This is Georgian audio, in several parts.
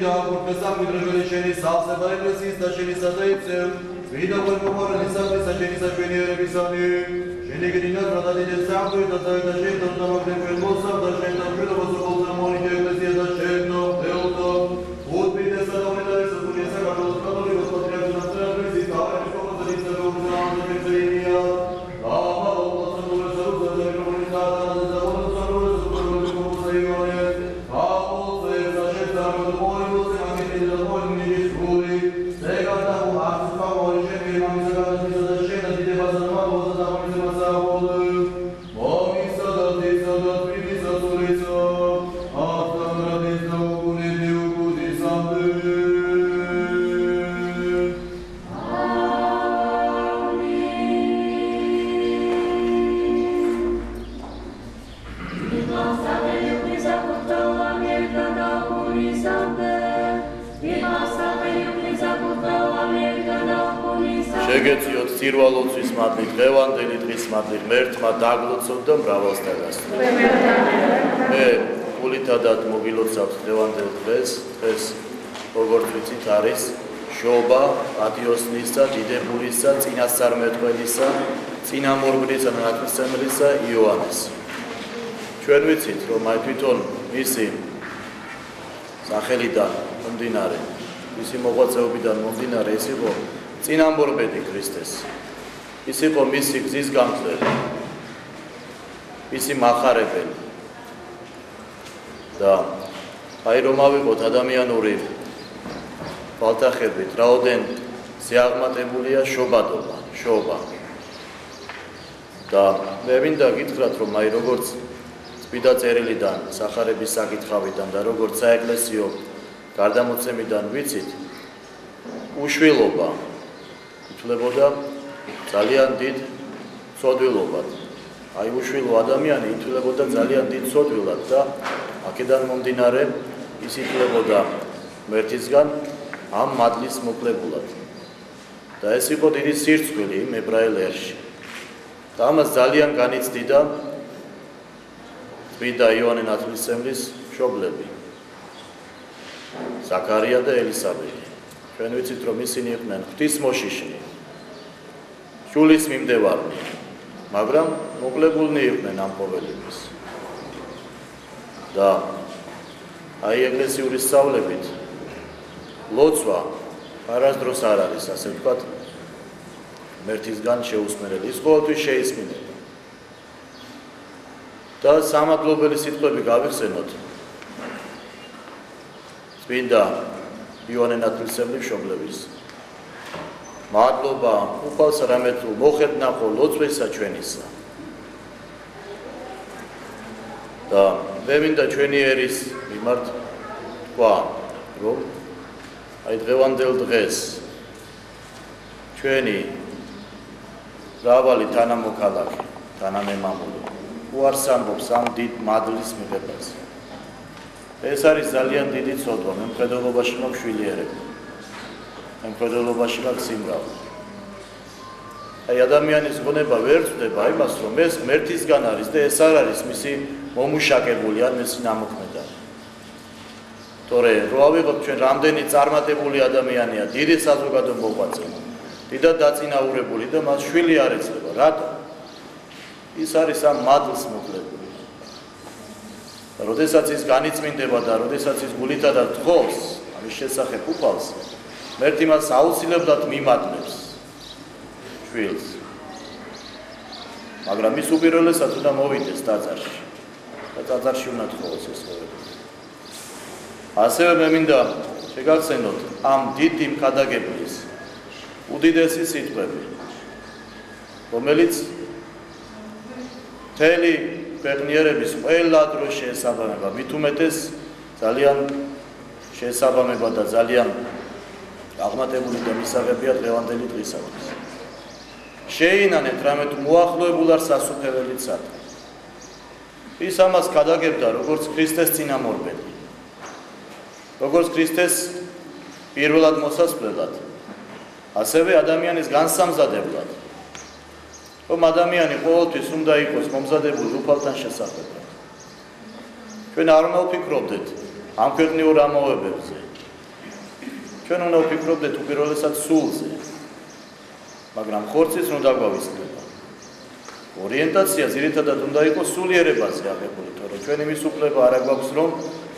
და აღურთესა მიდრებელი შენი სავსება ეკლესიის და შენი სადაიცევ ვიდა ყველმოყარლისათვის და შენი საჩვენიერებისანი შენი გრინას გადადიდეს სამწუხი და დაიდა შენ და დამაგდენ ყველმოსა და შენ და მშვიდობას უყოლდა მონიჯე ეკლესია და შენო ეუთო უთბიდესა და უნეტარესა გუნიესა საქართველოს კათოლიკოს პატრიარქის ნაციონალიზმის გავარების კომიტეტის და გუბერნატორის პრეზიდენტია შეგეციოთ ძირვალოცვის მადლი დღევანდელი დღის მადლი ღმერთმა დაგლოცოთ და მრავალს დაგასწროთ. მე გულითადად მოგილოცავთ დღევანდელ დღეს როგორც ვიცით არის შობა პატიოსნისა, დიდებულისა, წინასწარმეტყველისა, წინამორბლისა და ნათლისმცემლისა იოანეს. ჩვენ ვიცით რომ აი თვითონ მისი სახელიდან მომდინარე, მისი მოღვაწეობიდან მომდინარე ის იყო წინამორბედი ქრისტეს. ის იყო მისი გზის გამძლე, მისი მახარებელი. და აი რომ ავიღოთ ადამიანური ბალტახებით, რაოდენ ზეაღმატებულია შობადობა, შობა. და მე მინდა გითხრათ რომ აი როგორც წმინდა წერილიდან, სახარების საკითხავიდან და როგორც საეკლესიო გარდამოცემიდან ვიცით, უშვილობა ითვლებოდა ძალიან დიდ ცოდვილობად. აი უშვილო ადამიანი ითვლებოდა ძალიან დიდ ცოდვილად და აქედან მომდინარე ის ითვლებოდა ღმერთისგან ამ მადლის მოკლებულად. და ეს იყო დიდი სირცხვილი იმ ებრაელიაში. და ამას ძალიან განიცდიდა წმინდა იოანე ნათლისმცემლის მშობლები ზაქარია და ელისაბედი. ჩვენ ვიცით რომ ისინი იყვნენ ღვთისმოშიშნი, შულის მიმდევარნი, მაგრამ მოკლებულნი იყვნენ ამ ყოველივეს. და აი ეკლესიური სწავლებით ლოცვა არასდროს არ არის, ასე ვთქვათ, ღმერთისგან შეუსმენელი, ის ყოველთვის შეისმინება. და სამადლობელი სიტყვები გავიხსენოთ წმინდა იოანე ნათლისმცემლის მშობლების. მადლობა უფალს რამე თუ მოხედნახო ლოცვისა ჩვენისა. და მე მინდა ჩვენი ერის მიმართ თქვა, რომ აი დღევანდელ დღეს ჩვენი მრავალი თანამოქალაქე, თანამემამულე უარს ამბობს ამ დიდ მადლის მიღებაზე. ეს არის ძალიან დიდი ცოდვა, მე მხედველობაში მაქვს შვილიერება, მე მხედველობაში მაქვს სიმრავლე. აი ადამიანის გონება ვერ წდება იმას, რომ ეს ღმერთისგან არის და ეს არ არის მისი მომუშაკებული ან მისი ნამოქმედარი. თორე რო ავიღოთ ჩვენ რამდენი წარმატებული ადამიანია, დიდი საზოგადო მოღვაწე, დიდად დაწინაურებული და მას შვილი არ ეძლევა. რატო? ის არის ამ მადლს მოკლებული. და როდესაც ის განიწმინდება და როდესაც ის გულითადად თხოვს ამის შესახებ უფალს, ღმერთი მას აუცილებლად მიმადლებს შვილს. მაგრამ ის უპირველესად უნდა მოვიდეს ტაძარში. და ტაძარში უნდა თხოვოს ეს ყოველთვის. ასევე მე მინდა შეგახსენოთ ამ დიდი მქადაგებლის უდიდესი სიტყვები, რომელიც მთელი ქვეყნიერების ყველა დროს შეესაბამება, მით უმეტეს ძალიან შეესაბამება და ძალიან აღმატებული და მისაღებია დღევანდელი დღისათვის. შეინანეთ რამე თუ მოახლოებულ არ სასუფეველიც საქმე. ის ამას ქადაგებდა როგორც ქრისტეს წინამორბედი, როგორც ქრისტეს პირველად მოსასვლელად, ასევე ადამიანის განსამზადებლად. რომ ადამიანი ყოველთვის უნდა იყოს მომზადებული უფალთან შესაძლებლად. ჩვენ არ უნდა ვფიქრობდეთ ამ ქვეყნიურ ამოვებებზე, ჩვენ უნდა ვფიქრობდეთ უპირველესად სულზე, მაგრამ ხორციც უნდა გვავიწყდება. ორიენტაცია ძირითადად უნდა იყოს სულიერებაზე აღებული, თორემ ჩვენ იმის უფლება არ აქვს, რომ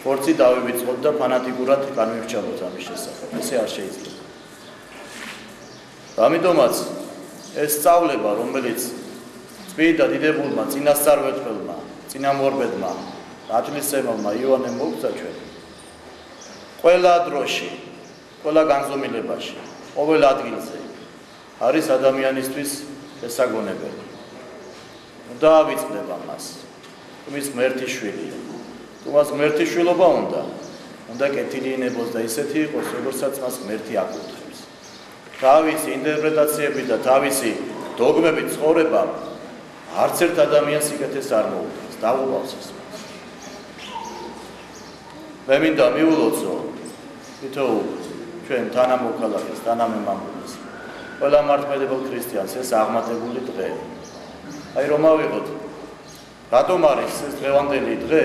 ხორცი დავივიწყოთ და ფანატიკურად განვივრჩალოთ ამის შესახებ. ესე არ შეიძლება. ამიტომაც ეს სწავლება, რომელიც წმინდა დიდებულმა წინასწარმეტყველმა, წინამორბედმა, ნათლისმცემელმა იოანემ მოგცა ჩვენ ყველა დროში, ყველა განზომილებაში, ყოველ ადგილზე არის ადამიანისთვის შესაგონებელი. უნდა ავიწყდება მას, თუმის ღმერთი შვილია. თუ მას ღმერთი შვილობა უნდა კეთილი ინებოს და ისეთი იყოს, როგორცაც მას ღმერთი აკურთხებს. თავისი ინტერპრეტაციები და თავისი დოგმებით ცხოვრება არც ერთ ადამიანს სიკეთეს არ მოუწევს, დაუყავს ეს. მე მინდა მიულოცო თითოეულ ჩვენ თანამოქალაქეს, თანამემამულეს, ყველა მართლმადებელ ქრისტიანს ეს აღმატებული დღე. აი რომ ავიღოთ, რატომ არის ეს დღევანდელი დღე,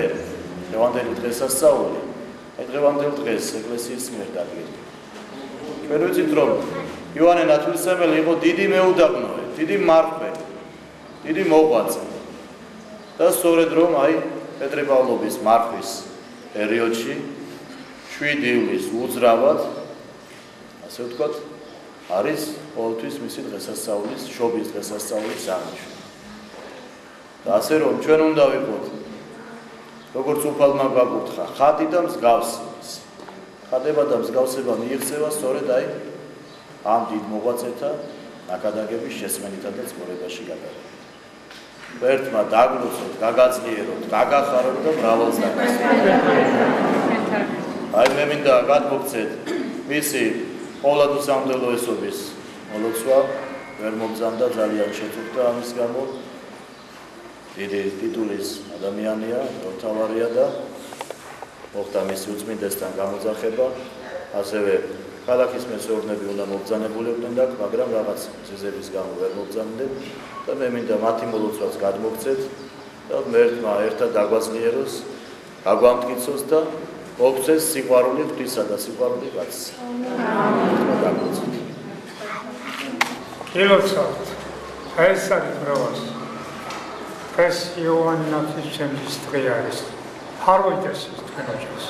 დღევანდელი დღესასწაული, აი დღევანდელ დღეს ეკლესიის მიერ დადგება. ჩვენ ვიცით, რომ იოანე ნათლისმცემელი იყო დიდი მეუდაბნოე, დიდი მართლმელი, დიდი მოღვაწე. და სწორედ რომ აი პეტრე პავლობის მარხვის პერიოდში 7 ივლისს უძრავად, ასე ვთქვათ, არის ყოველთვის მისი დღესასწაულის, შობის დღესასწაულის აღნიშვნა. და ასე რომ ჩვენ უნდა ვიყოთ, როგორც უფალმა გვაკურთხა, ხატი და მსგავსი. ხატება და მსგავსება მიიღწევა სწორედ აი ამ დიდ მოღვაწეთა ნაკადაგების შესმენითა და ცხოვრებაში გადაღება. ერთმა დაგლოცოთ, გაგაძლიეროთ, გაგახაროთ და მრავალს დაგასწრებთ. აი მე მინდა გადმოგცეთ მისი ყოვლადუსამძლო ესობის მოლოცვა, ვერ მომძამდა, ძალიან შეწუხდა ამის გამო. დიდი ტიტულის ადამიანია, მთავარია და მოხდა მისი უწმინდესთან გამოძახება, ასევე ქალაქის მეცეურნები უნდა მობრძანებულიყვნენ და მაგრამ რაღაც ძეზების გამო ვერ მობრძანდნენ და მე მინდა მათი მოლოცვას გადმოგცეთ და ღმერთმა ერთად დაგვაძლიეროს, გაგვამტკიცოს და მოგცეს სიყვარული ღვთისა და სიყვარული კაცისა. ამήν. ილოცავთ. ეს არის პროვას. ეს იოანე ნათლისმცემლის დღე არის. ფარვოიდეს თქვენოჯეს.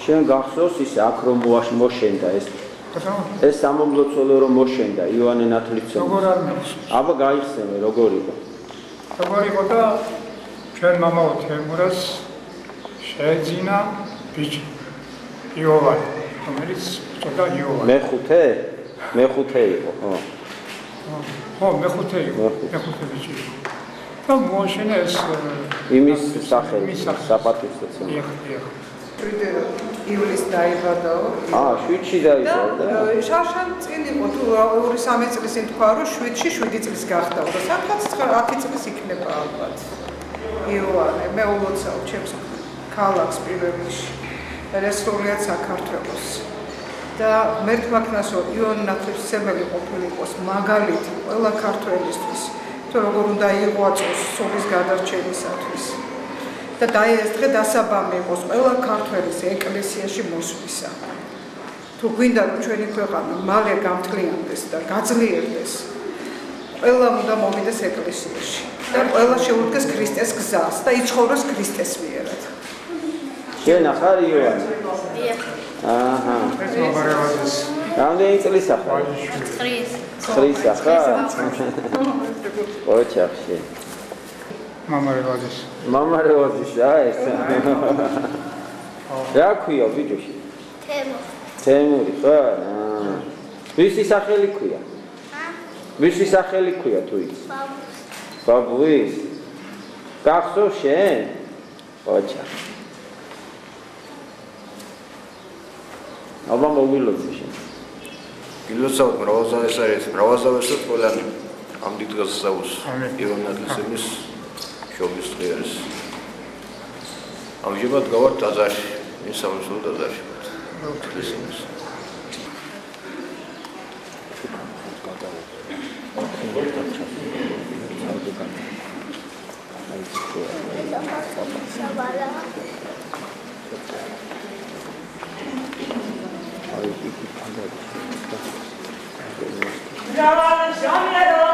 შენ გახსოვს ის აქ რომ მოშენდა ეს სამომლოცველო რომ მოშენდა იოანე ნათლისმცემელი. როგორ არ მახსოვს? აბა გაიხსენე როგორ იყო. როგორ იყო და ჩვენ მამაო თემურას შეეძინა ბიჭი იოანე, რომელიც წოდა იოანე. მეხუთე იყო, ხო. ხო, მეხუთე იყო, მეხუთე ბიჭი. და მოაშენა ეს იმის სახელი, საპატიოსტეცი. 7 ივლისს დაიბადაო. 7-ში დაიბადა. შარშან წინ იყო თუ 2-3 წლის წინ თქვა რომ 7-ში 7 წლის გახდაო და სადღაც 10 წლის იქნება ალბათ. იოანე, მე ულოცავ ჩემს ქალაქს პირველ რიგში. რესურსიათ საქართველოს. და ღმერთმა ქნასო იოანე ნათლისმცემელი ყოფილიყოს მაგალითი ყველა ქართველისთვის. თუ როგორ უნდა იღვაწოს სულის გადარჩენისათვის. და ეს დღე დასაბამი იყოს ყველა ქართველის ეკლესიაში მოსვლისა. თუ გვინდა რომ ჩვენი ქვეყანა მალე გამთლიანდეს და გაძლიერდეს, ყველა უნდა მოვიდეს ეკლესიაში და ყველა შეუდგეს ქრისტეს გზას და იცხოვროს ქრისტეს მიერად. შენ ახარ იოანე? აჰა. ეს მოგარევადეს. რამდენი წლისა ხარ? 9 ხარ? ოჩახში. მამა რევადის ეს. რა ქვია ბიჭოში? თემური ხარ? ვისი სახელი ქვია? ვისი სახელი ქვია თუ ის? ბაბუის. გახსოვს შენ? ოჩახი. აბა მოგილოცე შენ. ილოცავთ მრავალზავესად ყველანი ამ დიდ დღესასწაულს იოანე ნათლისმცემლის შობის დღე არის. ამჟამად გავართ ტაძარში, მისამოსლო ტაძარში. აი იგი თანდათან. Bravo, Jamiro!